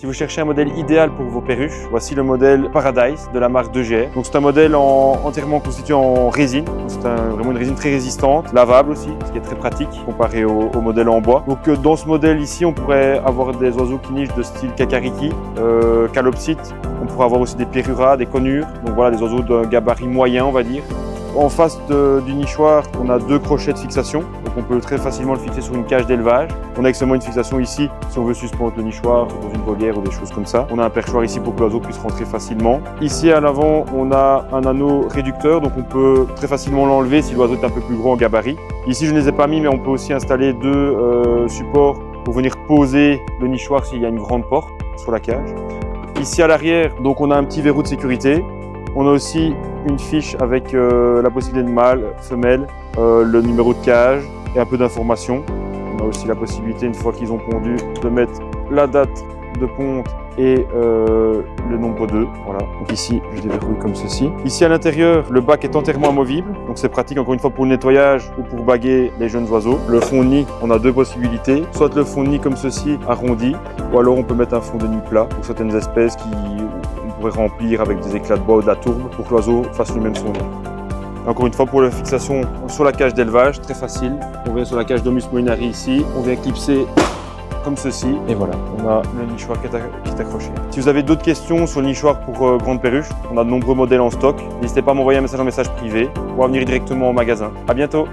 Si vous cherchez un modèle idéal pour vos perruches, voici le modèle Paradise de la marque 2GR. Donc c'est un modèle entièrement constitué en résine. C'est vraiment une résine très résistante, lavable aussi, ce qui est très pratique comparé au modèle en bois. Donc dans ce modèle ici, on pourrait avoir des oiseaux qui nichent de style Kakariki, Calopsite. On pourrait avoir aussi des Pyrrhura, des Conures. Donc voilà, des oiseaux d'un gabarit moyen, on va dire. En face du nichoir, on a 2 crochets de fixation, donc on peut très facilement le fixer sur une cage d'élevage. On a également une fixation ici, si on veut suspendre le nichoir dans une volière ou des choses comme ça. On a un perchoir ici pour que l'oiseau puisse rentrer facilement. Ici à l'avant, on a un anneau réducteur, donc on peut très facilement l'enlever si l'oiseau est un peu plus gros en gabarit. Ici, je ne les ai pas mis, mais on peut aussi installer 2 supports pour venir poser le nichoir s'il y a une grande porte sur la cage. Ici à l'arrière, donc on a un petit verrou de sécurité. On a aussi une fiche avec la possibilité de mâle, femelle, le numéro de cage et un peu d'informations. On a aussi la possibilité, une fois qu'ils ont pondu, de mettre la date de ponte et le nombre 2. Voilà. Donc ici, je déverrouille comme ceci. Ici à l'intérieur, le bac est entièrement amovible. Donc c'est pratique encore une fois pour le nettoyage ou pour baguer les jeunes oiseaux. Le fond de nid, on a 2 possibilités. Soit le fond de nid comme ceci, arrondi, ou alors on peut mettre un fond de nid plat pour certaines espèces qui on pourrait remplir avec des éclats de bois ou de la tourbe pour que l'oiseau fasse lui-même son nid. Encore une fois, pour la fixation sur la cage d'élevage, très facile. On vient sur la cage Domus Molinari ici, on vient clipser comme ceci, et voilà, on a le nichoir qui est accroché. Si vous avez d'autres questions sur le nichoir pour grandes perruches, on a de nombreux modèles en stock. N'hésitez pas à m'envoyer un message privé ou à venir directement au magasin. À bientôt!